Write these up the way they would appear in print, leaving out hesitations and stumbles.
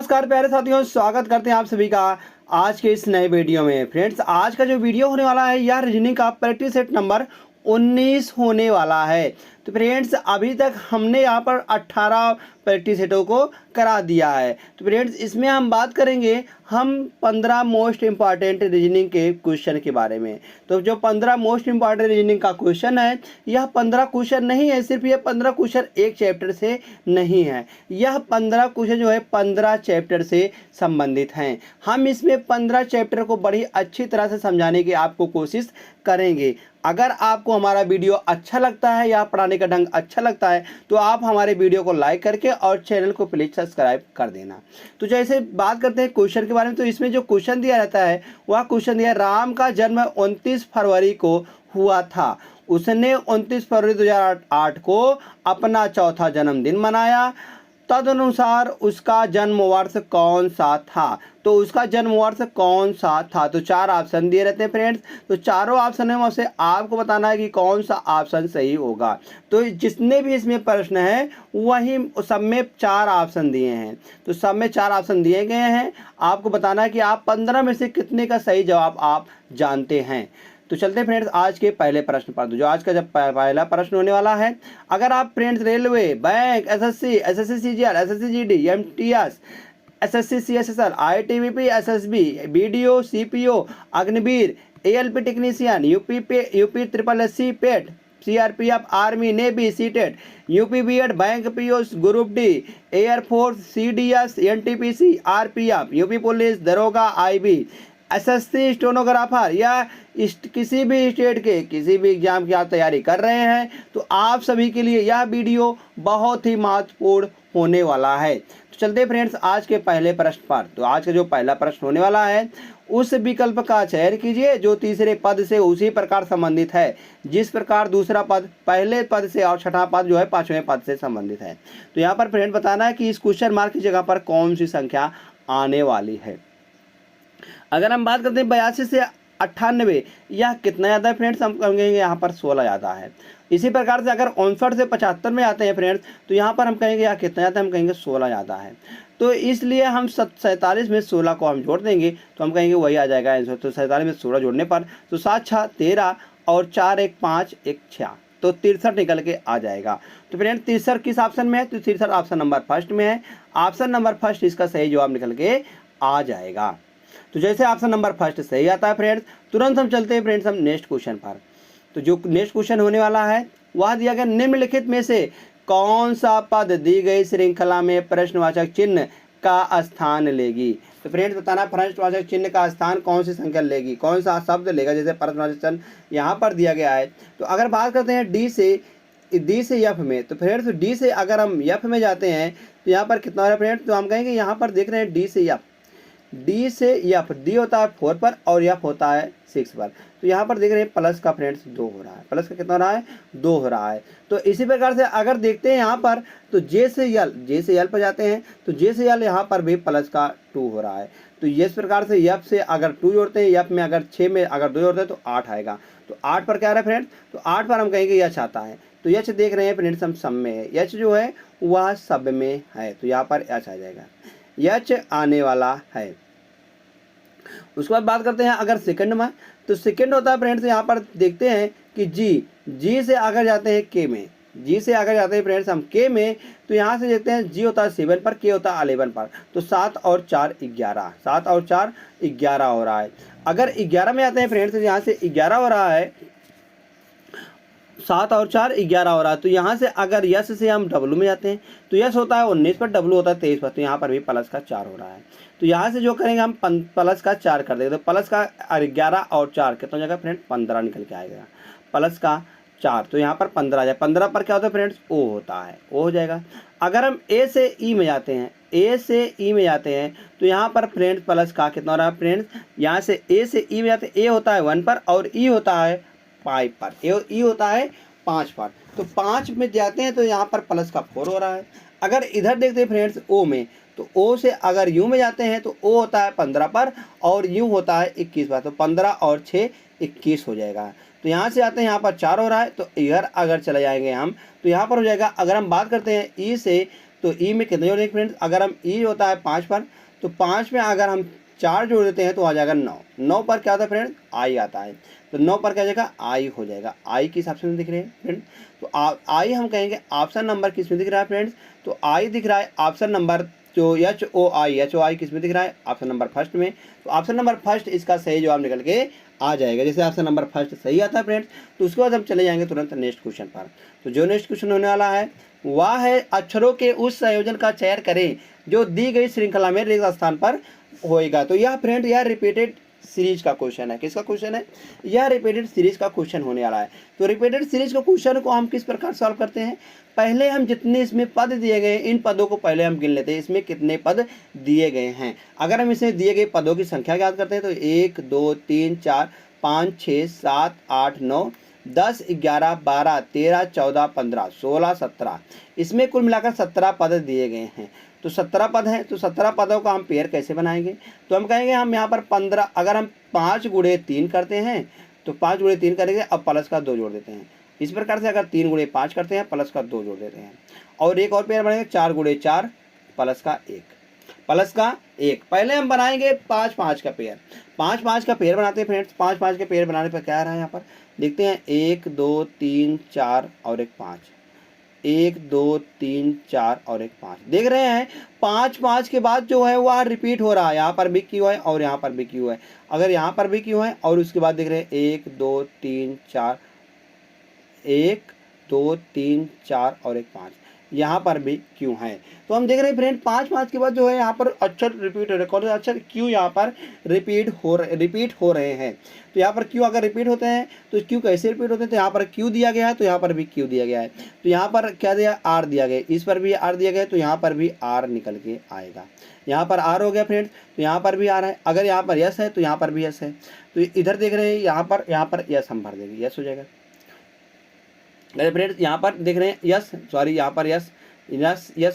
नमस्कार प्यारे साथियों, स्वागत करते हैं आप सभी का आज के इस नए वीडियो में। फ्रेंड्स, आज का जो वीडियो होने वाला है यह रीजनिंग का प्रैक्टिस सेट नंबर 19 होने वाला है। तो फ्रेंड्स, अभी तक हमने यहाँ पर 18 प्रैक्टिस सेटों को करा दिया है। तो फ्रेंड्स, इसमें हम बात करेंगे हम 15 मोस्ट इम्पॉर्टेंट रीजनिंग के क्वेश्चन के बारे में। तो जो 15 मोस्ट इम्पॉर्टेंट रीजनिंग का क्वेश्चन है, यह 15 क्वेश्चन नहीं है, सिर्फ ये 15 क्वेश्चन एक चैप्टर से नहीं है। यह 15 क्वेश्चन जो है 15 चैप्टर से संबंधित हैं। हम इसमें 15 चैप्टर को बड़ी अच्छी तरह से समझाने की आपको कोशिश करेंगे। अगर आपको हमारा वीडियो अच्छा लगता है या पढ़ाने का ढंग अच्छा लगता है तो आप हमारे वीडियो को लाइक करके और चैनल को प्लीज सब्सक्राइब कर देना। तो जैसे बात करते हैं क्वेश्चन के बारे में, तो इसमें जो क्वेश्चन दिया रहता है वह क्वेश्चन दिया, राम का जन्म 29 फरवरी को हुआ था। उसने 29 फरवरी 2008 को अपना चौथा जन्मदिन मनाया। तदनुसार उसका जन्म वर्ष कौन सा था? तो उसका जन्म वर्ष कौन सा था? तो 4 ऑप्शन दिए रहते हैं फ्रेंड्स। तो चारों ऑप्शन में से आपको बताना है कि कौन सा ऑप्शन सही होगा। तो जितने भी इसमें प्रश्न है वही सब में 4 ऑप्शन दिए हैं। तो सब में 4 ऑप्शन दिए गए हैं। आपको बताना है कि आप 15 में से कितने का सही जवाब आप जानते हैं। तो चलते हैं फ्रेंड्स आज के पहले प्रश्न पर। जो आज का जब पहला प्रश्न होने वाला है, अगर आप friends railway, bank, SSC CGL, SSC GD, MTS, SSC CSSL, ITBP, SSB, BDO, CPO, Agniveer, ALP technician, UP triple SC PET, CRPF, army, navy, CTET, UP BEd, bank PO, group D, air force, CDS, NTPC, RPF, UP police, दरोगा, IB, SSC stenographer या किसी भी state के किसी भी exam की आप तैयारी कर रहे हैं तो आप सभी के लिए यह वीडियो बहुत ही महत्वपूर्ण होने वाला है। तो चलते फ्रेंड्स आज के पहले प्रश्न पर। तो आज का जो पहला प्रश्न होने वाला है, उस विकल्प का चयन कीजिए जो तीसरे पद से उसी प्रकार संबंधित है जिस प्रकार दूसरा पद पहले पद से और छठा पद जो है 5वें पद से संबंधित है। तो यहाँ पर फ्रेंड बताना है कि इस क्वेश्चन मार्क की जगह पर कौन सी संख्या आने वाली है। अगर हम बात करते हैं 82 से 98, यह कितना ज़्यादा है फ्रेंड्स? हम कहेंगे यहाँ पर 16 ज़्यादा है। इसी प्रकार से अगर 59 से 75 में आते हैं फ्रेंड्स तो यहाँ पर हम कहेंगे यहाँ कितना ज़्यादा है? हम कहेंगे 16 ज़्यादा है। तो इसलिए हम 47 में 16 को हम जोड़ देंगे तो हम कहेंगे वही आ जाएगा आंसर। तो 47 में 16 जोड़ने पर तो 7 6 13 और 4 1 5 1 6, तो 63 निकल के आ जाएगा। तो फ्रेंड 63 किस ऑप्शन में है? तो 63 ऑप्शन नंबर फर्स्ट में है। ऑप्शन नंबर फर्स्ट इसका सही जवाब निकल के आ जाएगा। तो जैसे ऑप्शन नंबर फर्स्ट सही आता है फ्रेंड्स, तुरंत हम चलते हैं फ्रेंड्स हम नेक्स्ट क्वेश्चन पर। तो जो नेक्स्ट क्वेश्चन होने वाला है वह दिया गया, निम्नलिखित में से कौन सा पद दी गई श्रृंखला में प्रश्नवाचक चिन्ह का स्थान लेगी? तो फ्रेंड्स बताना प्रश्नवाचक चिन्ह का स्थान कौन सी संख्या लेगी, कौन सा शब्द लेगा। जैसे प्रश्नवाचक चिन्ह यहाँ पर दिया गया है। तो अगर बात करते हैं डी से एफ में, तो फ्रेंड्स डी से अगर हम एफ में जाते हैं तो यहाँ पर कितना हो रहा है फ्रेंड्स? तो हम कहेंगे यहाँ पर देख रहे हैं डी से एफ, डी से एफ, डी होता है 4 पर और एफ होता है 6 पर। तो यहाँ पर देख रहे हैं प्लस का फ्रेंड्स 2 हो रहा है। प्लस का कितना हो रहा है? 2 हो रहा है। तो इसी प्रकार से अगर देखते हैं यहाँ पर तो जे से एल पर जाते हैं तो जे से एल यहाँ पर भी प्लस का 2 हो रहा है। तो इस प्रकार से एफ से अगर 2 जोड़ते हैं, एफ में अगर 6 में अगर 2 जोड़ते हैं तो 8 आएगा। तो 8 पर क्या आ रहा है फ्रेंड्स? तो 8 पर हम कहेंगे यच आता है। तो यच देख रहे हैं फ्रेंड्स हम सब में है, यच जो है वह सब में है। तो यहाँ पर यच आ जाएगा, यच आने वाला है। उसके बाद बात करते हैं अगर सेकंड में, तो सेकंड होता है फ्रेंड्स यहाँ पर देखते हैं कि जी से अगर जाते हैं के में, जी से अगर जाते हैं फ्रेंड्स हम के में, तो यहाँ से देखते हैं जी होता है 7 पर, के होता है 11 पर। तो 7 और 4 11, 7 और 4 11 हो रहा है। अगर 11 में आते हैं फ्रेंड्स, यहाँ से 11 हो रहा है, 7 और 4 11 हो रहा है। तो यहाँ से अगर यस से हम डब्लू में जाते हैं तो यस होता है 19 पर, डब्लू होता है 23 पर। तो यहाँ पर भी प्लस का 4 हो रहा है। तो यहाँ से जो करेंगे हम प्लस का 4 कर देंगे। तो प्लस का 11 और 4 कितना हो जाएगा फ्रेंड? 15 निकल के आएगा। प्लस का 4 तो यहाँ पर 15 आ जाए। 15 पर क्या होता है फ्रेंड्स? ओ होता है, ओ हो जाएगा। अगर हम ए से ई में जाते हैं, ए से ई में जाते हैं तो यहाँ पर फ्रेंड्स प्लस का कितना हो रहा है फ्रेंड्स? यहाँ से ए से ई में जाते हैं, ए होता है 1 पर और ई होता है 5 पर, ई होता है 5 पर। तो 5 में जाते हैं तो यहाँ पर प्लस का 4 हो रहा है। अगर इधर देखते हैं फ्रेंड्स ओ में, तो ओ से अगर यू में जाते हैं तो ओ होता है 15 पर और यू होता है 21 पर। तो 15 और 6 21 हो जाएगा। तो यहाँ से आते हैं, यहाँ पर 4 हो रहा है। तो इधर अगर चले जाएंगे हम तो यहाँ पर हो जाएगा। अगर हम बात करते हैं ई से तो ई में कितने जोड़ेंगे फ्रेंड्स? अगर हम ई होता है 5 पर, तो 5 में अगर हम 4 जोड़ देते हैं तो आ जाएगा 9। 9 पर क्या आता है फ्रेंड्स? आई आता है। तो 9 पर क्या आ जाएगा? आई हो जाएगा। आई किस ऑप्शन में दिख रहे हैं फ्रेंड्स? तो आई हम कहेंगे ऑप्शन नंबर किस में दिख रहा है फ्रेंड्स? तो आई दिख रहा है ऑप्शन नंबर जो HOI किस में दिख रहा है? ऑप्शन नंबर फर्स्ट में। तो ऑप्शन नंबर फर्स्ट इसका सही जवाब निकल के आ जाएगा। जैसे ऑप्शन नंबर फर्स्ट सही आता है फ्रेंड्स, तो उसके बाद हम चले जाएंगे तुरंत नेक्स्ट क्वेश्चन पर। तो जो नेक्स्ट क्वेश्चन होने वाला है वह है अक्षरों के उस संयोजन का चयन करें जो दी गई श्रृंखला में रिक्त स्थान पर होएगा। तो यह फ्रेंड यह रिपीटेड सीरीज का क्वेश्चन है। किसका क्वेश्चन है? यह रिपीटेड सीरीज का क्वेश्चन होने वाला है। तो रिपीटेड सीरीज का क्वेश्चन को हम किस प्रकार सॉल्व करते हैं? पहले हम जितने इसमें पद दिए गए इन पदों को पहले हम गिन लेते हैं, इसमें कितने पद दिए गए हैं। अगर हम इसमें दिए गए पदों की संख्या याद करते हैं तो 1 2 3 4 5 6 7 8 9 10 11 12 13 14 15 16 17, इसमें कुल मिलाकर 17 पद दिए गए हैं। तो 17 पद हैं, तो 17 पदों का हम पेयर कैसे बनाएंगे? तो हम कहेंगे हम यहाँ पर 15, अगर हम 5 गुणे 3 करते हैं तो 5 गुणे 3 करेंगे, अब प्लस का 2 जोड़ देते हैं। इस प्रकार से अगर 3 गुणे 5 करते हैं प्लस का 2 जोड़ देते हैं। और एक और पेयर बनाएंगे 4 गुणे 4 प्लस का 1। पहले हम बनाएंगे 5-5 का पेयर। 5-5 का पेयर बनाते हैं फ्रेंड्स। 5-5 के पेयर बनाने पर क्या आ रहा है यहाँ पर देखते हैं, 1 2 3 4 और एक 5, 1 2 3 4 और एक 5। देख रहे हैं 5-5 के बाद जो है वह रिपीट हो रहा है। यहाँ पर भी क्यों है और यहाँ पर भी क्यों है। अगर यहाँ पर भी क्यों है और उसके बाद देख रहे हैं 1 2 3 4, 1 2 3 4 और एक 5, यहाँ पर भी क्यों है। तो हम देख रहे हैं फ्रेंड 5-5 के बाद जो है यहाँ पर अक्षर रिपीट हो रहे हैं। कौन सा अक्षर? क्यू यहाँ पर रिपीट हो रहे हैं। तो यहाँ पर क्यू अगर रिपीट होते हैं तो क्यू कैसे रिपीट होते हैं? तो यहाँ पर क्यू दिया गया है तो यहाँ पर भी क्यू दिया गया है। तो यहाँ पर क्या दिया? आर दिया गया, इस पर भी आर दिया गया, तो यहाँ पर भी आर निकल के आएगा। यहाँ पर आर हो गया फ्रेंड्स, तो यहाँ पर भी आर है। अगर यहाँ पर यस है तो यहाँ पर भी यस है। तो इधर देख रहे हैं यहाँ पर यस हम भर देंगे, यस हो जाएगा। मेरे फ्रेंड्स यहाँ पर देख रहे हैं यस, सॉरी यहाँ पर यस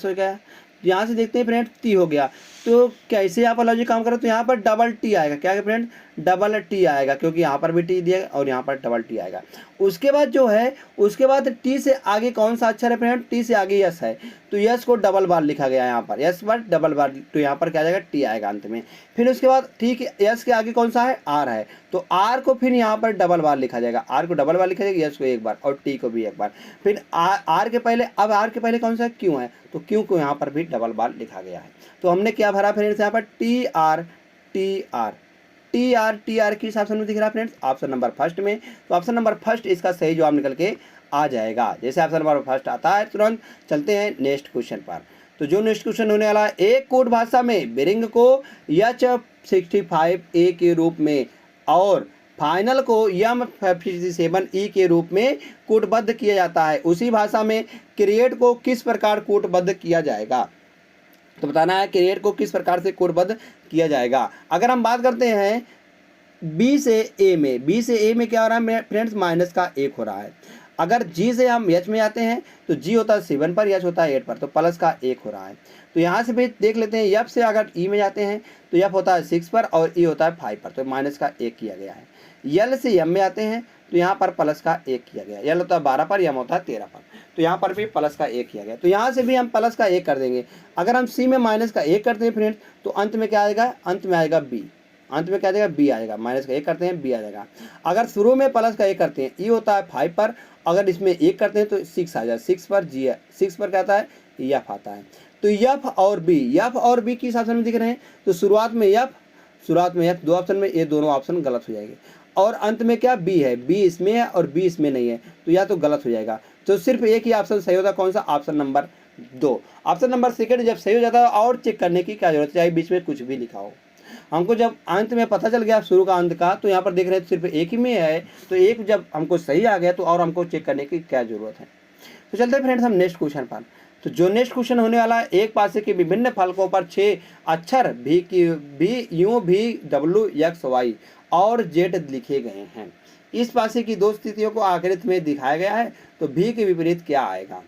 हो गया। यहाँ से देखते हैं फ्रेंड टी हो गया। तो कैसे यहाँ पर लॉजिक काम करे? तो यहाँ पर डबल टी आएगा। क्या है फ्रेंड? डबल टी आएगा, क्योंकि यहाँ पर भी टी दिया और यहाँ पर डबल टी आएगा। उसके बाद जो है उसके बाद टी से आगे कौन सा अक्षर है फ्रेंड? टी से आगे यस है, तो यस को डबल बार लिखा गया है यहाँ पर, यस पर डबल बार, तो यहाँ पर क्या जाएगा? टी आएगा अंत में। फिर उसके बाद ठीक है यस के आगे कौन सा है? आर है, तो आर को फिर यहाँ पर डबल बार लिखा जाएगा। आर को डबल बार लिखा जाएगा, यस को एक बार और टी को भी एक बार। फिर आर के पहले, अब आर के पहले कौन सा है? क्यों है, तो क्यों को यहाँ पर भी डबल बार लिखा गया है। तो हमने क्या भरा फ्रेंड्स? यहाँ पर टी आर किस ऑप्शन में दिख रहा है फ्रेंड्स? ऑप्शन नंबर फर्स्ट में। तो ऑप्शन नंबर फर्स्ट इसका सही जवाब निकल के आ जाएगा। जैसे ऑप्शन नंबर फर्स्ट आता है तुरंत चलते हैं नेक्स्ट क्वेश्चन पर। तो जो नेक्स्ट क्वेश्चन होने वाला है, एक कोड भाषा में बिरिंग को H65A के रूप में और फाइनल को M57E के रूप में कोडबद्ध किया जाता है, उसी भाषा में क्रिएट को किस प्रकार कोडबद्ध किया जाएगा? तो बताना है क्रिएट को किस प्रकार से कोडबद्ध किया जाएगा। अगर हम बात करते हैं बी से ए में क्या हो रहा है फ्रेंड्स? माइनस का 1 हो रहा है। अगर जी से हम एच में आते हैं तो जी होता है 7 पर, एच होता है 8 पर, तो प्लस का 1 हो रहा है। तो यहाँ से भी देख लेते हैं, एफ से अगर ई में जाते हैं तो एफ होता है 6 पर और ई होता है 5 पर, तो माइनस का 1 किया गया है। यल से एम में आते हैं तो यहाँ पर प्लस का 1 किया गया। यल होता है 12 पर, एम होता है 13 पर, तो यहाँ पर भी प्लस का 1 किया गया। तो यहाँ से भी हम प्लस का 1 कर देंगे। अगर हम सी में माइनस का 1 करते हैं फ्रेंड्स तो अंत में क्या आएगा? अंत में आएगा बी। अंत में क्या जाएगा? बी आएगा। माइनस का 1 करते हैं बी आ जाएगा। अगर शुरू में प्लस का 1 करते हैं, ई होता है 5 पर, अगर इसमें 1 करते हैं तो 6 आ जाए। 6 पर जी है, 6 पर क्या आता है? एफ आता है। तो एफ और बी किस ऑप्शन में दिख रहे हैं? तो शुरुआत में एफ दो ऑप्शन में, ये दोनों ऑप्शन गलत हो जाएंगे। और अंत में क्या? बी है, बी इसमें है और बी इसमें नहीं है, तो या तो गलत हो जाएगा। तो सिर्फ एक ही ऑप्शन सही होता है, कौन सा? Option number 2। Option number second जब सही हो जाता है और चेक करने की क्या जरूरत है, चाहे बीच में कुछ भी लिखा हो। हमको जब अंत में पता चल गया शुरू का अंत का, तो यहाँ पर देख रहे हैं सिर्फ एक ही में है, तो एक जब हमको सही आ गया तो और हमको चेक करने की क्या जरूरत है। तो चलते हैं फ्रेंड्स हम नेक्स्ट क्वेश्चन पर। तो जो नेक्स्ट क्वेश्चन होने वाला है, एक पासे के विभिन्न फलकों पर 6 अक्षर भी यू भी डब्ल्यू एक्स वाई और जेड लिखे गए हैं। इस पासे की दो स्थितियों को आकृति में दिखाया गया है, तो भी के विपरीत क्या आएगा?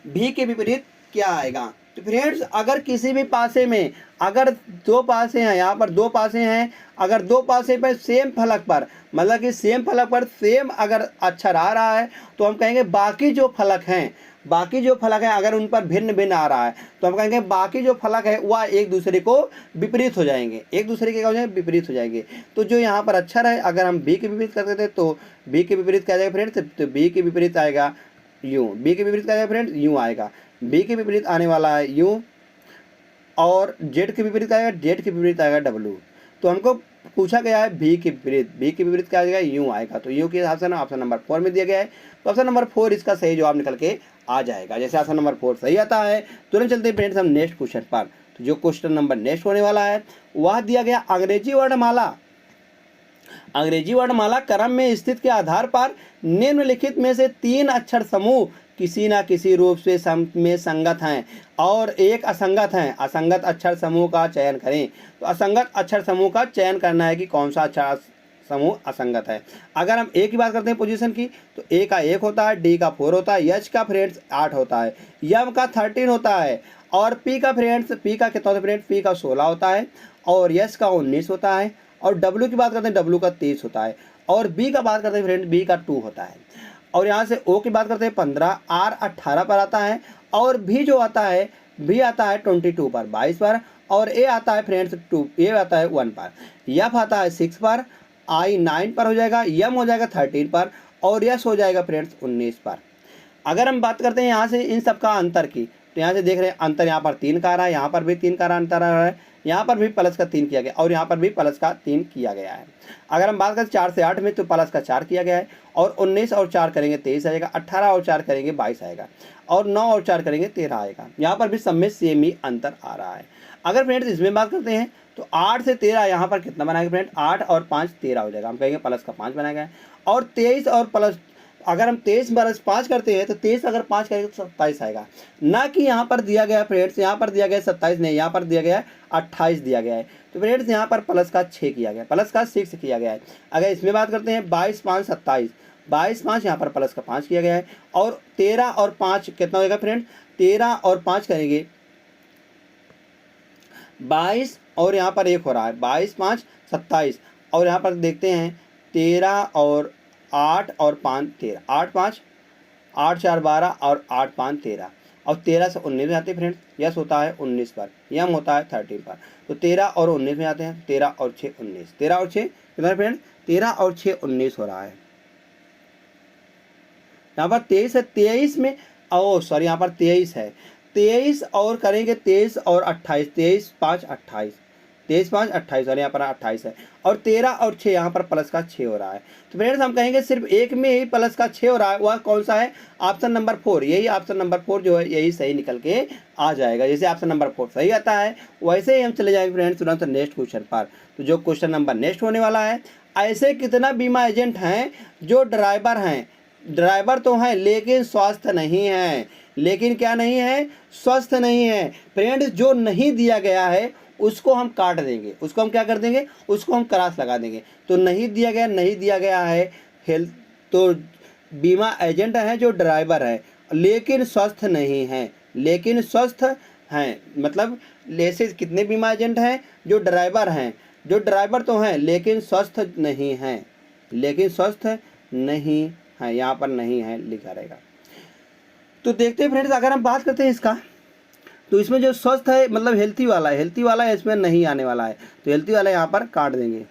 भी के विपरीत क्या आएगा? तो फ्रेंड्स अगर किसी भी पासे में अगर 2 पासे हैं, यहाँ पर 2 पासे हैं, अगर 2 पासे पर सेम फलक पर, मतलब कि सेम फलक पर सेम अगर अक्षर आ रहा है, तो हम कहेंगे बाकी जो फलक हैं बाकी जो फलक है अगर उन पर भिन्न भिन्न आ रहा है तो हम कहेंगे बाकी जो फलक है वह एक दूसरे को विपरीत हो जाएंगे, एक दूसरे के क्या हो जाएंगे, विपरीत हो जाएंगे। तो जो यहाँ पर अक्षर है अगर हम बी के विपरीत करते थे तो बी के विपरीत क्या जाएगा फ्रेंड्स, तो बी के विपरीत आएगा यूँ, बी के विपरीत क्या जाएगा फ्रेंड्स, यूँ आएगा। बी के विपरीत आने वाला है यूँ, और जेड के विपरीत आएगा, जेड के विपरीत आएगा डब्लू। तो हमको पूछा गया है बी के विपरीत, बी के विपरीत क्या आएगा, यूँ आएगा। तो यूँ के हिसाब से ना ऑप्शन नंबर 4 में दिया गया है, तो ऑप्शन नंबर 4 इसका सही जवाब निकल के आ जाएगा। जैसे ऑप्शन नंबर 4 सही आता है। तुरंत चलते हैं फ्रेंड्स हम नेक्स्ट क्वेश्चन पर। तो जो क्वेश्चन नंबर नेक्स्ट होने वाला है वह दिया गया अंग्रेजी वर्णमाला, अंग्रेजी वर्णमाला क्रम में स्थित के आधार पर निम्नलिखित में से 3 अक्षर समूह किसी न किसी रूप से में संगत हैं और एक असंगत हैं। असंगत अक्षर समूह का चयन करें। तो असंगत अक्षर समूह का चयन करना है कि कौन सा अक्षर समूह असंगत है। अगर हम ए की बात करते हैं पोजीशन की, तो ए का 1 होता है, डी का 4 होता है, एच का फ्रेंड्स 8 होता है, एम का 13 होता है, और पी का फ्रेंड्स, पी का कितना होता है फ्रेंड्स, पी का 16 होता है, और एस का 19 होता है, और डब्ल्यू की बात करते हैं डब्ल्यू का 23 होता है, और बी का बात करते हैं फ्रेंड्स बी का 2 होता है, और यहाँ से ओ की बात करते हैं 15, आर 18 पर आता है, और भी जो आता है बी आता है 22 पर 22 पर, और ए आता है फ्रेंड्स 2, ए आता है 1 पर, एफ आता है 6 पर, आई 9 पर हो जाएगा, एम हो जाएगा 13 पर, और यस हो जाएगा फ्रेंड्स 19 पर। अगर हम बात करते हैं यहाँ से इन सब का अंतर की, तो यहाँ से देख रहे हैं अंतर यहाँ पर 3 का आ रहा है, यहाँ पर भी 3 का अंतर आ रहा है, यहाँ पर भी प्लस का 3 किया गया, और यहाँ पर भी प्लस का 3 किया गया है। अगर हम बात करें 4 से 8 में तो प्लस का 4 किया गया है, और 19 और 4 करेंगे 23 आएगा, 18 और 4 करेंगे 22 आएगा, और 9 और 4 करेंगे 13 आएगा। यहाँ पर भी सब में सेम ही अंतर आ रहा है। अगर फ्रेंड्स इसमें बात करते हैं तो 8 से 13 यहाँ पर कितना बनाएंगे फ्रेंड, 8 और 5 13 हो जाएगा, हम कहेंगे प्लस का 5 बनाएगा, और 23 और प्लस, अगर हम 23 प्लस 5 करते हैं तो 23 अगर 5 करेंगे तो 27 आएगा। ना कि यहाँ पर दिया गया फ्रेंड्स, यहाँ पर दिया गया 27 नहीं, यहाँ पर दिया गया 28 दिया गया है। तो फ्रेंड्स यहाँ पर प्लस का 6 किया गया, प्लस का 6 किया गया है। अगर इसमें बात करते हैं 22 5 27, 22 5 यहाँ पर प्लस का 5 किया गया है, और 13 और 5 कितना होगा फ्रेंड्स, 13 और 5 करेंगे 22, और यहाँ पर 1 हो रहा है 22 5 27, और यहाँ पर देखते हैं 13 और 8 और 5 13, 8 5 8 4 12 और 8 5 13, और 13 से 19 में आते हैं फ्रेंड्स, यस होता है 19 पर, यम होता है 13 पर। तो 13 और 19 में आते हैं, 13 और 6 19, 13 और 6 कितना फ्रेंड्स, 13 और 6 19 हो रहा है। यहाँ पर 23 है, 23 में ओ सॉरी यहाँ पर 23 है, 23 और करेंगे 23 और 28, 23 5 28, 23 5 28, और यहाँ पर 28 है, और 13 और 6 यहाँ पर प्लस का 6 हो रहा है। तो फ्रेंड्स हम कहेंगे सिर्फ एक में ही प्लस का 6 हो रहा है, वह कौन सा है, ऑप्शन नंबर 4, यही ऑप्शन नंबर 4 जो है यही सही निकल के आ जाएगा। जैसे ऑप्शन नंबर 4 सही आता है वैसे ही हम चले जाएंगे फ्रेंड्स तुरंत नेक्स्ट क्वेश्चन पर। तो जो क्वेश्चन नंबर नेक्स्ट होने वाला है, ऐसे कितना बीमा एजेंट हैं जो ड्राइवर हैं, ड्राइवर तो हैं लेकिन स्वस्थ नहीं हैं, लेकिन क्या नहीं है, स्वस्थ नहीं है। फ्रेंड्स जो नहीं दिया गया है उसको हम काट देंगे, उसको हम क्या कर देंगे, उसको हम क्रॉस लगा देंगे। तो नहीं दिया गया, नहीं दिया गया है हेल्थ, तो बीमा एजेंट हैं जो ड्राइवर है लेकिन स्वस्थ नहीं हैं, लेकिन स्वस्थ हैं, मतलब ऐसे कितने बीमा एजेंट हैं जो ड्राइवर हैं, जो ड्राइवर तो हैं लेकिन स्वस्थ नहीं हैं, लेकिन स्वस्थ नहीं है, यहाँ पर नहीं है लिखा रहेगा। तो देखते हैं फ्रेंड्स अगर हम बात करते हैं इसका, तो इसमें जो स्वस्थ है मतलब हेल्थी वाला है, हेल्थी वाला है इसमें नहीं आने वाला है, तो हेल्थी वाला यहाँ पर काट देंगे,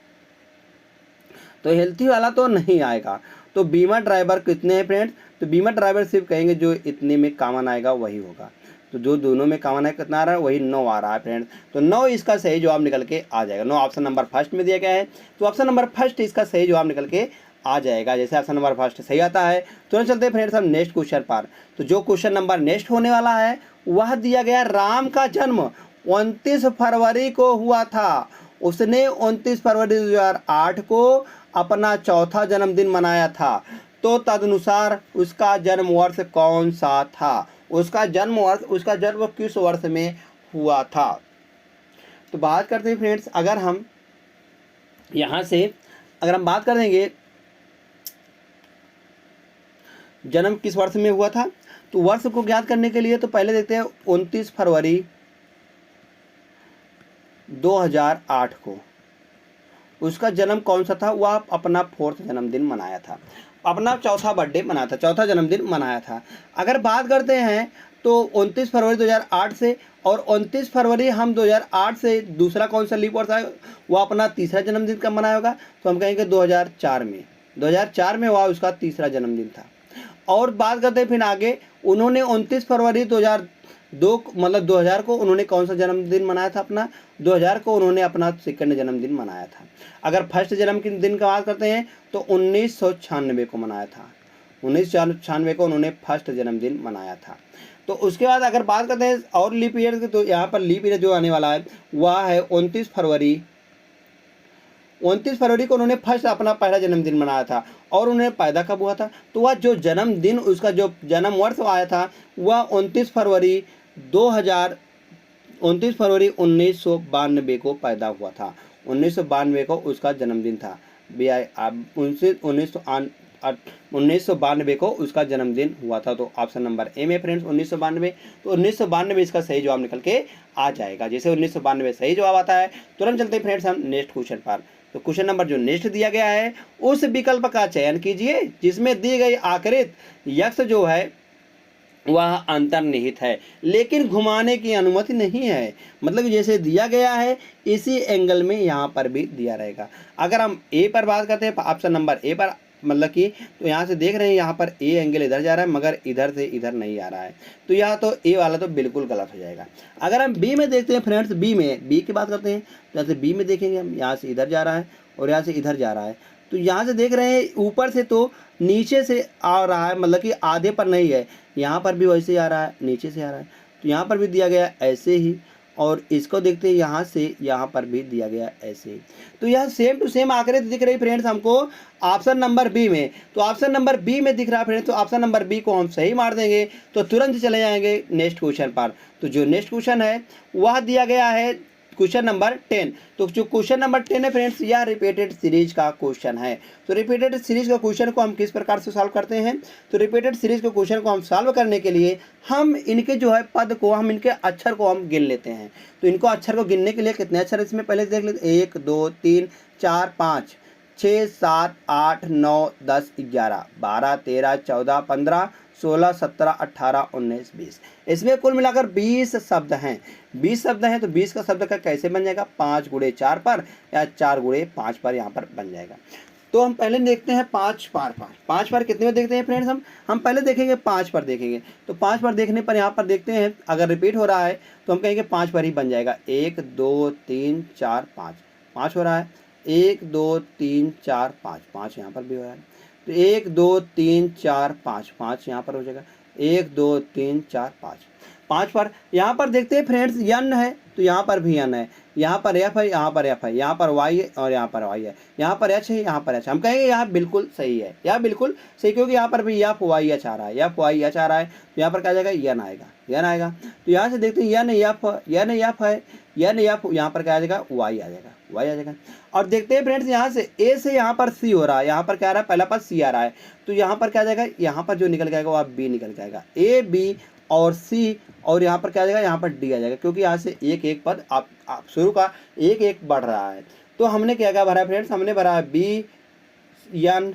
तो हेल्थी वाला तो नहीं आएगा। तो बीमा ड्राइवर कितने हैं फ्रेंड्स, तो बीमा ड्राइवर सिर्फ कहेंगे जो इतने में कॉमन आएगा वही होगा। तो जो दोनों में कॉमन है कितना आ रहा है, वही 9 आ रहा है फ्रेंड्स। तो 9 इसका सही जवाब निकल के आ जाएगा। 9 ऑप्शन नंबर फर्स्ट में दिया गया है, तो ऑप्शन नंबर फर्स्ट इसका सही जवाब निकल के आ जाएगा। जैसे ऑप्शन नंबर फर्स्ट सही आता है। तो चलते हैं फ्रेंड्स हम नेक्स्ट क्वेश्चन पर। तो जो क्वेश्चन नंबर नेक्स्ट होने वाला है वह दिया गया, राम का जन्म 29 फरवरी को हुआ था। उसने 29 फरवरी 2008 को अपना चौथा जन्मदिन मनाया था, तो तदनुसार उसका जन्म वर्ष कौन सा था, उसका जन्म वर्ष, उसका जन्म किस वर्ष में हुआ था। तो बात करते हैं फ्रेंड्स, अगर हम यहाँ से अगर हम बात कर देंगे जन्म किस वर्ष में हुआ था, तो वर्ष को ज्ञात करने के लिए तो पहले देखते हैं 29 फरवरी 2008 को, उसका जन्म कौन सा था, वह अपना 4th जन्मदिन मनाया था, अपना चौथा बर्थडे मनाया था, चौथा जन्मदिन मनाया था। अगर बात करते हैं तो 29 फरवरी 2008 से, और 29 फरवरी हम 2008 से दूसरा कौन सा लीप वर्ष था, वह अपना तीसरा जन्मदिन कब मनाया होगा, तो हम कहेंगे 2004 में, 2004 में वह उसका तीसरा जन्मदिन था। और बात करते हैं फिर आगे, उन्होंने 29 फरवरी 2002 मतलब 2000 को उन्होंने कौन सा जन्मदिन मनाया था अपना, 2000 को उन्होंने अपना सेकंड जन्मदिन मनाया था। अगर फर्स्ट जन्मदिन का बात करते हैं तो 1996 को मनाया था, 1996 को उन्होंने फर्स्ट जन्मदिन मनाया था। तो उसके बाद अगर बात करते हैं और लीप ईयर की, तो यहाँ पर लीप ईयर जो आने वाला है वह है 29 फरवरी को उन्होंने फर्स्ट अपना पहला जन्मदिन मनाया था। और उन्हें पैदा कब हुआ था, तो वह जो जन्मदिन उसका जो जन्म वर्ष आया था वह 29 फरवरी 1992 को पैदा हुआ था, 1992 को उसका जन्मदिन था। 1992 को उसका जन्मदिन हुआ था। तो ऑप्शन नंबर ए में फ्रेंड्स 1992, तो 1992 इसका सही जवाब निकल के आ जाएगा। जैसे 1992 सही जवाब आता है, तुरंत चलते हैं फ्रेंड्स हम नेक्स्ट क्वेश्चन पर। तो क्वेश्चन नंबर जो नेक्स्ट दिया गया है उस विकल्प का चयन कीजिए जिसमें दी गई आकृत यक्ष जो है वह अंतर्निहित है लेकिन घुमाने की अनुमति नहीं है। मतलब जैसे दिया गया है इसी एंगल में यहाँ पर भी दिया रहेगा। अगर हम ए पर बात करते हैं, ऑप्शन नंबर ए पर, मतलब कि तो यहाँ से देख रहे हैं यहाँ पर ए एंगल इधर जा रहा है मगर इधर से इधर नहीं आ रहा है, तो यहाँ तो ए वाला तो बिल्कुल गलत हो जाएगा। अगर हम बी में देखते हैं फ्रेंड्स, बी की बात करते हैं, तो यहाँ से बी में देखेंगे हम, यहाँ से इधर जा रहा है और यहाँ से इधर जा रहा है, तो यहाँ से देख रहे हैं ऊपर से तो नीचे से आ रहा है, मतलब कि आधे पर नहीं है, यहाँ पर भी वैसे ही आ रहा है, नीचे से आ रहा है, तो यहाँ पर भी दिया गया ऐसे ही, और इसको देखते हैं यहाँ से यहाँ पर भी दिया गया ऐसे ही। तो यह सेम टू सेम आकृति दिख रही फ्रेंड्स हमको ऑप्शन नंबर बी में। तो ऑप्शन नंबर बी में दिख रहा है फ्रेंड्स, तो ऑप्शन नंबर बी को हम सही मार देंगे तो तुरंत चले जाएंगे नेक्स्ट क्वेश्चन पर। तो जो नेक्स्ट क्वेश्चन है वह दिया गया है क्वेश्चन नंबर 10। तो जो क्वेश्चन नंबर 10 है फ्रेंड्स, यह रिपीटेड सीरीज का क्वेश्चन है। तो रिपीटेड सीरीज का क्वेश्चन को हम किस प्रकार से सॉल्व करते हैं, तो रिपीटेड सीरीज के क्वेश्चन को हम सॉल्व करने के लिए हम इनके जो है पद को, हम इनके अक्षर को हम गिन लेते हैं। तो इनको अक्षर को गिनने के लिए कितने अक्षर इसमें पहले देख लेते हैं, 1 2 3 4 5 6 7 8 9 10 11 12 13 14 15 16 17 18 19 20। इसमें कुल मिलाकर 20 शब्द हैं। 20 शब्द हैं तो 20 का शब्द का कैसे बन जाएगा, 5 गुणे 4 पर या 4 गुणे 5 पर यहाँ पर बन जाएगा। तो हम पहले देखते हैं 5 पर कितने में देखते हैं फ्रेंड्स, हम पहले देखेंगे 5 पर देखेंगे। तो 5 पर देखने पर यहाँ पर देखते हैं अगर रिपीट हो रहा है तो हम कहेंगे 5 पर ही बन जाएगा। 1 2 3 4 5 हो रहा है, 1 2 3 4 5 यहाँ पर भी हो रहा है। तो 1 2 3 4 5 यहाँ पर हो जाएगा, 1 2 3 4 5 पर। यहाँ पर देखते हैं फ्रेंड्स यन है तो यहाँ पर भी यन है, यहाँ पर एफ है, यहाँ पर एफ है, यहाँ पर वाई है और यहाँ पर वाई है, यहाँ पर एच है, यहाँ पर एच। हम कहेंगे यहाँ बिल्कुल सही है, यह बिल्कुल सही, क्योंकि यहाँ पर भी एफ वाई एच आ रहा है, एफ वाई एच आ रहा है, तो यहाँ पर क्या जाएगा यन आएगा। तो यहाँ से देखते हैं यन एफ है, यन एफ, यहाँ पर क्या आ जाएगा वाई आ जाएगा। और देखते हैं फ्रेंड्स यहाँ से ए से यहाँ पर सी हो रहा है, यहाँ पर क्या आ रहा है, पहला पद सी आ रहा है, तो यहाँ पर क्या आ जाएगा, यहाँ पर जो निकल जाएगा वह बी निकल जाएगा, ए बी और सी, और यहाँ पर क्या आ जाएगा, यहाँ पर डी आ जाएगा, क्योंकि यहाँ से एक एक पद आप शुरू का एक एक बढ़ रहा है। तो हमने क्या क्या भरा है फ्रेंड्स, हमने भरा है B N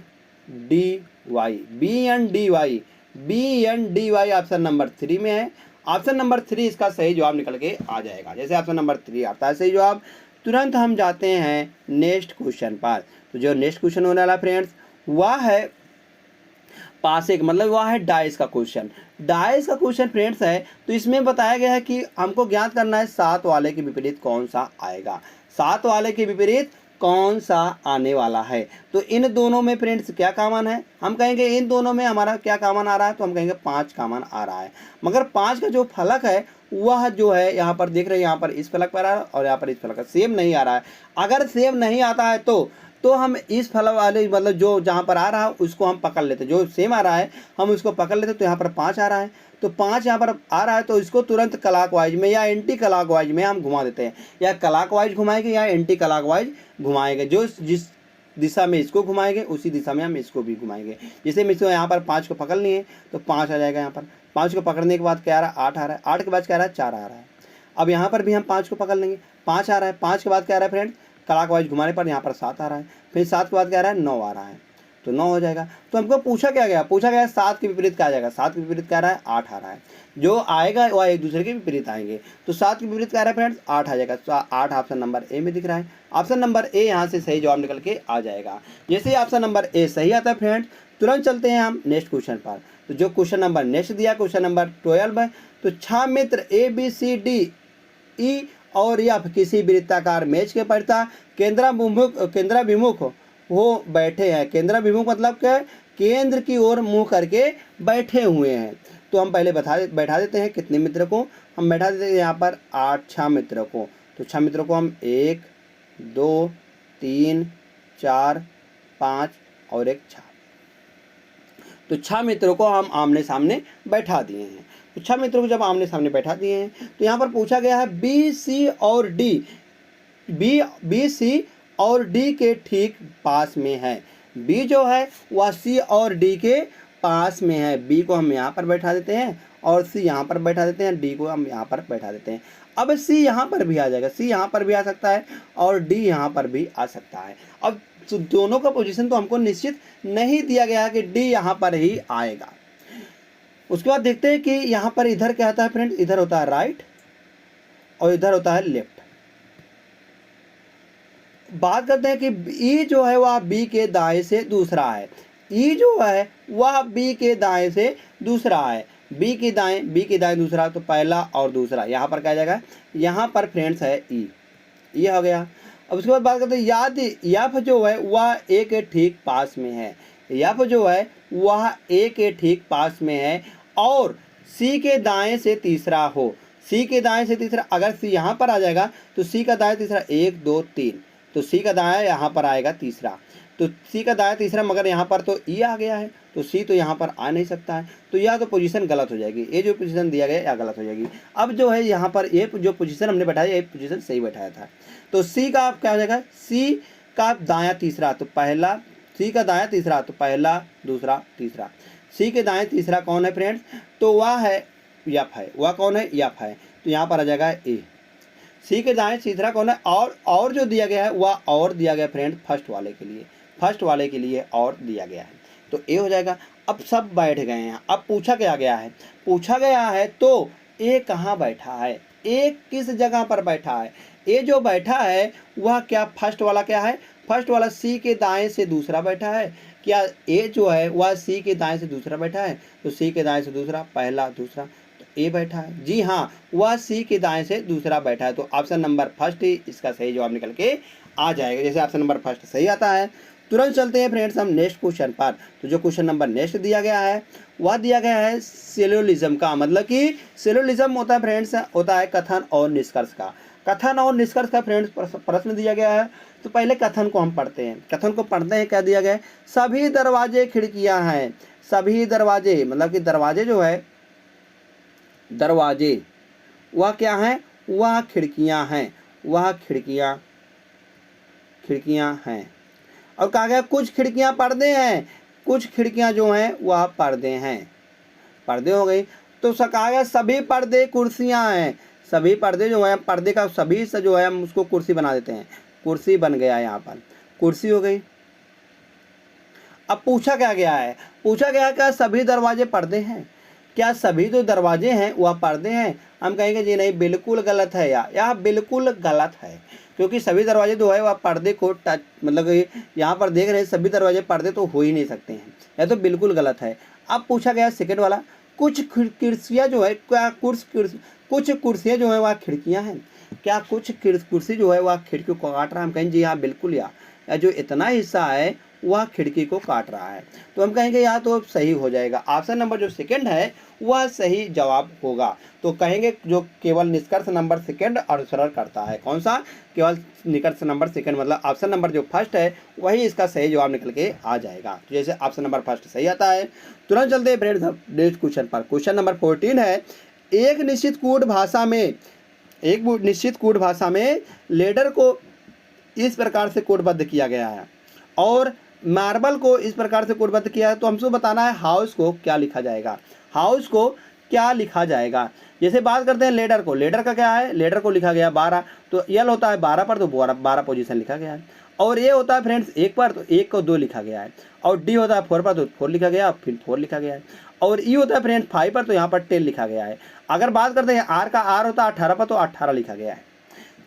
D Y, option number 3 में है। ऑप्शन नंबर 3 इसका सही जवाब निकल के आ जाएगा। जैसे ऑप्शन नंबर 3 आता है सही जवाब, तुरंत हम जाते हैं नेक्स्ट क्वेश्चन पर। तो जो नेक्स्ट क्वेश्चन होने वाला फ्रेंड्स वह है पासेक, मतलब वह है डाइस का क्वेश्चन। डाइस का क्वेश्चन फ्रेंड्स है, तो इसमें बताया गया है कि हमको ज्ञात करना है 7 वाले के विपरीत कौन सा आएगा, 7 वाले के विपरीत कौन सा आने वाला है। तो इन दोनों में फ्रेंड्स क्या कॉमन है, हम कहेंगे इन दोनों में हमारा क्या कॉमन आ रहा है, तो हम कहेंगे 5 कॉमन आ रहा है। मगर 5 का जो फलक है वह जो है यहाँ पर देख रहे हैं, यहाँ पर इस फलक पर आ रहा है और यहाँ पर इस फलक पर सेम नहीं आ रहा है। अगर सेम नहीं आता है तो हम इस फल वाले, मतलब जो जहाँ पर आ रहा है उसको हम पकड़ लेते, जो सेम आ रहा है हम उसको पकड़ लेते। तो यहाँ पर 5 आ रहा है, तो 5 यहाँ पर आ रहा है, तो इसको तुरंत क्लॉकवाइज में या एंटी क्लॉकवाइज में हम घुमा देते हैं, या क्लॉकवाइज घुमाएंगे या एंटी क्लॉकवाइज घुमाएंगे। जो जिस दिशा में इसको घुमाएंगे उसी दिशा में हम इसको भी घुमाएंगे। जैसे हम इसको यहाँ पर 5 को पकड़ लिए तो 5 आ जाएगा, यहाँ पर 5 को पकड़ने के बाद क्या आ रहा है, 8 आ रहा है, 8 के बाद क्या आ रहा है, 4 आ रहा है। अब यहाँ पर भी हम 5 को पकड़ लेंगे, 5 आ रहा है, 5 के बाद क्या आ रहा है फ्रेंड्स, क्लॉकवाइज घुमाने पर यहाँ पर 7 आ रहा है, फिर 7 के बाद क्या आ रहा है 9 आ रहा है, तो 9 हो जाएगा। तो हमको पूछा क्या गया, पूछा गया 7 के विपरीत क्या आ जाएगा, 7 के विपरीत क्या आ रहा है 8 आ रहा है, जो आएगा वह एक दूसरे के विपरीत आएंगे। तो 7 के विपरीत क्या आ रहा है फ्रेंड्स 8 आ जाएगा। तो 8 ऑप्शन नंबर ए में दिख रहा है, ऑप्शन नंबर ए यहाँ से सही जवाब निकल के आ जाएगा। जैसे ही ऑप्शन नंबर ए सही आता है फ्रेंड्स, तुरंत चलते हैं हम नेक्स्ट क्वेश्चन पर। तो जो क्वेश्चन नंबर नेक्स्ट दिया क्वेश्चन नंबर 12 है, तो 6 मित्र ABCD ई और एफ किसी वृत्ताकार मेज के परितः केंद्राभिमुख हो बैठे हैं। केंद्राभिमुख मतलब क्या, केंद्र की ओर मुंह करके बैठे हुए हैं। तो हम पहले बैठा देते हैं कितने मित्र को, हम बैठा देते हैं यहाँ पर 6 मित्रों को। तो 6 मित्रों को हम 1 2 3 4 5 और एक 6, तो 6 मित्रों को हम आमने सामने बैठा दिए हैं। तो 6 मित्रों को जब आमने सामने बैठा दिए हैं, तो यहाँ पर पूछा गया है बी सी और डी के ठीक पास में है। बी जो है वह सी और डी के पास में है। बी को हम यहाँ पर बैठा देते हैं और सी यहाँ पर बैठा देते हैं, डी को हम यहाँ पर बैठा देते हैं। अब सी यहाँ पर भी आ जाएगा, सी यहाँ पर भी आ सकता है और डी यहाँ पर भी आ सकता है। अब तो दोनों का पोजीशन तो हमको निश्चित नहीं दिया गया है कि डी यहाँ पर ही आएगा। उसके बाद देखते हैं कि यहाँ पर इधर क्या होता है फ्रेंड्स, इधर होता है राइट और इधर होता है लेफ्ट। बात करते हैं कि ई जो है वह बी के दाएं से दूसरा है, ई जो है वह बी के दाएं से दूसरा है, बी के दाएं दूसरा, तो पहला और दूसरा यहाँ पर क्या जाएगा, यहाँ पर फ्रेंड्स है ई, ये हो गया। अब उसके बाद बात करते हैं याद एफ जो है वह ए के ठीक पास में है, एफ जो है वह ए के ठीक पास में है और सी के दाएं से तीसरा हो, सी के दाएं से तीसरा, अगर सी यहाँ पर आ जाएगा तो सी का दाएं तीसरा 1 2 3, तो सी का दाएं यहाँ पर आएगा तीसरा, तो सी का दाएं तीसरा, मगर यहाँ पर तो ई आ गया है तो सी तो यहाँ पर आ नहीं सकता है, तो यह तो पोजीशन गलत हो जाएगी, ये जो पोजीशन दिया गया या गलत हो जाएगी। अब जो है यहाँ पर ये जो पोजीशन हमने बैठाया ये पोजीशन सही बैठाया था, तो सी का आप क्या हो जाएगा, सी का दायां तीसरा तो पहला, सी का दायां तीसरा तो पहला दूसरा तीसरा, सी के दाएं तीसरा कौन है फ्रेंड्स, तो वह है एफ है, वह कौन है एफ है, तो यहाँ पर आ जाएगा ए। सी के दाएं तीसरा कौन है, और जो दिया गया है वह और दिया गया फ्रेंड फर्स्ट वाले के लिए और दिया गया है, तो ए हो जाएगा। अब सब बैठ गए हैं, अब पूछा गया है तो ए कहाँ बैठा है, ए किस जगह पर बैठा है, ए जो बैठा है वह क्या फर्स्ट वाला क्या है, फर्स्ट वाला सी के दाएं से दूसरा बैठा है, क्या ए जो है वह सी के दाएं से दूसरा बैठा है, तो सी के दाएं से दूसरा पहला दूसरा, ए बैठा है, जी हाँ वह सी के दाएं से दूसरा बैठा है, तो ऑप्शन नंबर फर्स्ट ही इसका सही जवाब निकल के आ जाएगा। जैसे ऑप्शन नंबर फर्स्ट सही आता है। तुरंत चलते हैं फ्रेंड्स हम नेक्स्ट क्वेश्चन पर। तो जो क्वेश्चन नंबर नेक्स्ट दिया गया है वह दिया गया है सिलोजिज्म का, मतलब कि सिलोजिज्म होता है फ्रेंड्स, होता है कथन और निष्कर्ष का, कथन और निष्कर्ष का फ्रेंड्स प्रश्न दिया गया है। तो पहले कथन को हम पढ़ते हैं, कथन को पढ़ते हैं, क्या दिया गया है, सभी दरवाजे खिड़कियां हैं, सभी दरवाजे मतलब कि दरवाजे जो है, दरवाजे वह क्या है, वह खिड़कियां हैं, वह खिड़कियां हैं। और कहा गया कुछ खिड़कियां पर्दे हैं, कुछ खिड़कियां जो हैं वह पर्दे हैं, पर्दे हो गई। तो कहा गया सभी पर्दे कुर्सियां हैं, सभी पर्दे जो है, पर्दे का सभी से जो है हम उसको कुर्सी बना देते हैं, कुर्सी बन गया, यहाँ पर कुर्सी हो गई। अब पूछा क्या गया है, पूछा गया क्या सभी दरवाजे पर्दे हैं, क्या सभी जो दरवाजे हैं वह पर्दे हैं, हम कहेंगे जी नहीं बिल्कुल गलत है, या बिल्कुल गलत है, क्योंकि सभी दरवाजे जो है वह पर्दे को टच, मतलब यहाँ पर देख रहे हैं सभी दरवाजे पर्दे तो हो ही नहीं सकते हैं, यह तो बिल्कुल गलत है। अब पूछा गया सेकंड वाला, कुछ कुर्सियाँ जो है, क्या कुछ कुर्सियाँ जो है वह खिड़कियाँ हैं, क्या कुछ कुर्सी जो है वह खिड़की को काट रहा है, हम कहेंगे जी हाँ बिल्कुल, या जो इतना हिस्सा है वह खिड़की को काट रहा है, तो हम कहेंगे या तो सही हो जाएगा, ऑप्शन नंबर जो सेकंड है वह सही जवाब होगा। तो कहेंगे जो केवल निष्कर्ष नंबर सेकंड अनुसरण करता है, कौन सा, केवल निष्कर्ष नंबर सेकंड, मतलब ऑप्शन नंबर जो फर्स्ट है वही इसका सही जवाब निकल के आ जाएगा। तो जैसे ऑप्शन नंबर फर्स्ट सही आता है। तुरंत चलते हैं फ्रेंड्स नेक्स्ट क्वेश्चन पर। क्वेश्चन नंबर 14 है, एक निश्चित कूट भाषा में लेडर को इस प्रकार से कोडबद्ध किया गया है और मार्बल को इस प्रकार से कोडबद्ध किया है, तो हमको बताना है हाउस को क्या लिखा जाएगा, हाउस को क्या लिखा जाएगा। जैसे बात करते हैं लेडर को, लेडर का क्या है, लेडर को लिखा गया 12, तो यल होता है 12 पर, तो 12 पोजीशन लिखा गया है। और ए होता है फ्रेंड्स 1 पर, तो 1 को 2 लिखा गया है। और डी होता है 4 पर, तो 4 लिखा गया, फिर 4 लिखा गया है। और ई होता है फ्रेंड्स 5 पर, तो यहाँ पर 10 लिखा गया है। अगर बात करते हैं आर का, आर होता है 18 पर, तो 18 लिखा गया है।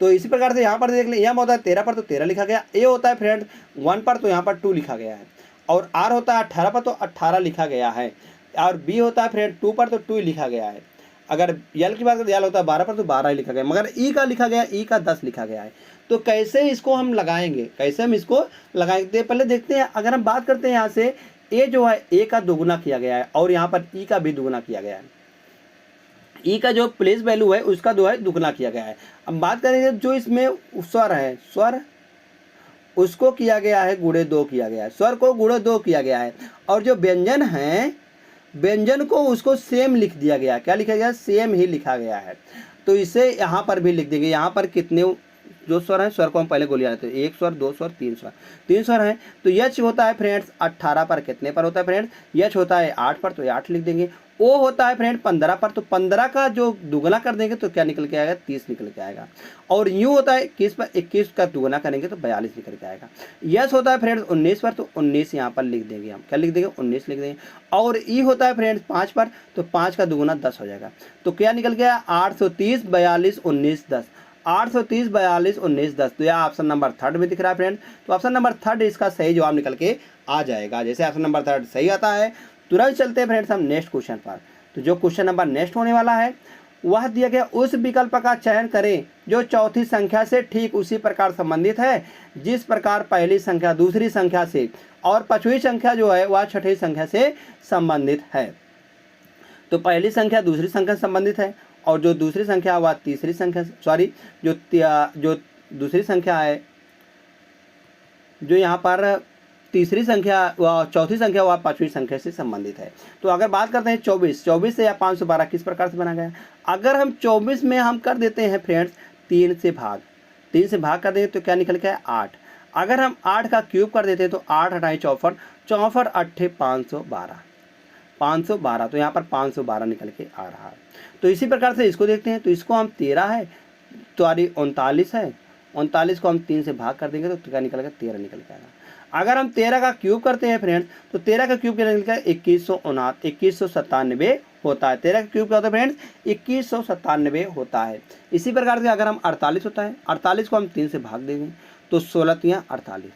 तो इसी प्रकार से यहाँ पर देख लें, एम होता है 13 पर, तो 13 लिखा गया। ए होता है फ्रेंड्स 1 पर, तो यहाँ पर 2 लिखा गया है। और आर होता है 18 पर, तो 18 लिखा गया है। और बी होता है फ्रेंड 2 पर, तो 2 लिखा गया है। अगर यल की बात करें, यल होता है 12 पर, तो 12 ही लिखा गया। मगर ई का लिखा गया, ई का 10 लिखा गया है। तो कैसे इसको हम लगाएंगे, कैसे हम इसको लगाएंगे, पहले देखते हैं। अगर हम बात करते हैं यहाँ से, ए जो है ए का दोगुना किया गया है, और यहाँ पर ई का भी दोगुना किया गया है। ई का जो प्लेस वैल्यू है उसका जो है दुगना किया गया है। अब बात करेंगे जो इसमें स्वर है, स्वर उसको किया गया है गुणे 2 किया गया है, स्वर को गुणे 2 किया गया है। और जो व्यंजन है, व्यंजन को उसको सेम लिख दिया गया। क्या लिखा गया, सेम ही लिखा गया है। तो इसे यहाँ पर भी लिख देंगे। यहाँ पर कितने जो स्वर हैं, स्वर को हम पहले गोलियां लेते हैं, 1 स्वर 2 स्वर 3 स्वर, 3 स्वर हैं। तो यच होता है फ्रेंड्स 18 पर, कितने पर होता है फ्रेंड्स, यच होता है 8 पर, तो 8 लिख देंगे। ओ होता है फ्रेंड 15 पर, तो 15 का जो दुगना कर देंगे तो क्या निकल के आएगा, 30 निकल के आएगा। और यू होता है 21 पर, 21 का दुगना करेंगे तो 42 निकल के आएगा। यस होता है फ्रेंड्स 19 पर, तो 19 यहाँ पर लिख देंगे हम, क्या लिख देंगे, 19 लिख देंगे। और ई होता है फ्रेंड्स 5 पर, तो 5 का दुगुना 10 हो जाएगा। तो क्या निकल गया, 830 42 19 10, 830 42 19 10। तो यह ऑप्शन नंबर 3 में दिख रहा है फ्रेंड। तो ऑप्शन नंबर 3 इसका सही जवाब निकल के आ जाएगा। जैसे ऑप्शन नंबर 3 सही आता है, तुरंत चलते हैं फ्रेंड्स हम नेक्स्ट क्वेश्चन पर। तो जो क्वेश्चन नंबर नेक्स्ट होने वाला है वह दिया गया, उस विकल्प का चयन करें जो चौथी संख्या से ठीक उसी प्रकार संबंधित है जिस प्रकार पहली संख्या दूसरी संख्या से और पांचवी संख्या जो है वह छठी संख्या से संबंधित है। तो पहली संख्या दूसरी संख्या से संबंधित है, और जो दूसरी संख्या वह तीसरी संख्या, सॉरी जो दूसरी संख्या है, जो यहाँ पर तीसरी संख्या व चौथी संख्या वह पांचवी संख्या से संबंधित है। तो अगर बात करते हैं 24 से या 512 किस प्रकार से बना गया, अगर हम 24 में हम कर देते हैं फ्रेंड्स 3 से भाग कर देंगे तो क्या निकल के आए 8। अगर हम 8 का क्यूब कर देते हैं तो 8 8 64, 64 8 512, तो यहाँ पर 512 निकल के आ रहा है। तो इसी प्रकार से इसको देखते हैं। तो इसको हम 13 है, तो 39 है, 39 को हम 3 से भाग कर देंगे तो क्या निकलेगा, 13 निकल के आएगा। अगर हम 13 का क्यूब करते हैं फ्रेंड्स, तो 13 का क्यूब क्या निकलेगा, 2197 होता है। 13 का क्यूब क्या होता है फ्रेंड्स, 2197 होता है। इसी प्रकार से अगर हम 48 होता है, 48 को हम 3 से भाग देंगे तो 16 तियां 48,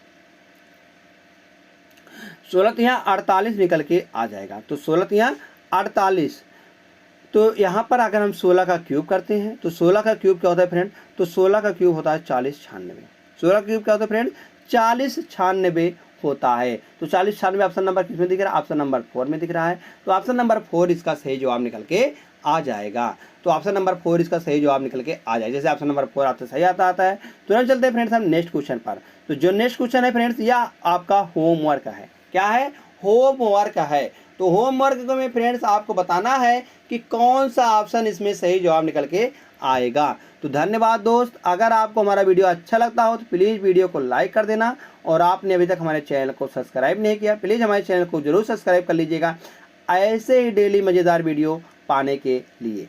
16 तियां 48 निकल के आ जाएगा। तो 16 तियां 48, तो यहाँ पर अगर हम 16 का क्यूब करते हैं तो 16 का क्यूब क्या होता है फ्रेंड, तो 16 का क्यूब होता है 40 96। 16 का क्यूब क्या होता है फ्रेंड, 40 96 होता है। तो 40 96 ऑप्शन नंबर किस में दिख रहा है, ऑप्शन नंबर 4 में दिख रहा है। तो ऑप्शन नंबर 4 इसका सही जवाब निकल के आ जाएगा। तो ऑप्शन नंबर 4 इसका सही जवाब निकल के आ जाएगा। जैसे ऑप्शन नंबर 4 आपसे सही आता है। तुरंत चलते हैं फ्रेंड्स हम नेक्स्ट क्वेश्चन पर। तो जो नेक्स्ट क्वेश्चन है फ्रेंड्स, यह आपका होमवर्क है। क्या है, होमवर्क है। तो होमवर्क में फ्रेंड्स आपको बताना है कि कौन सा ऑप्शन इसमें सही जवाब निकल के आएगा। तो धन्यवाद दोस्त, अगर आपको हमारा वीडियो अच्छा लगता हो तो प्लीज़ वीडियो को लाइक कर देना, और आपने अभी तक हमारे चैनल को सब्सक्राइब नहीं किया प्लीज़ हमारे चैनल को जरूर सब्सक्राइब कर लीजिएगा ऐसे ही डेली मज़ेदार वीडियो पाने के लिए।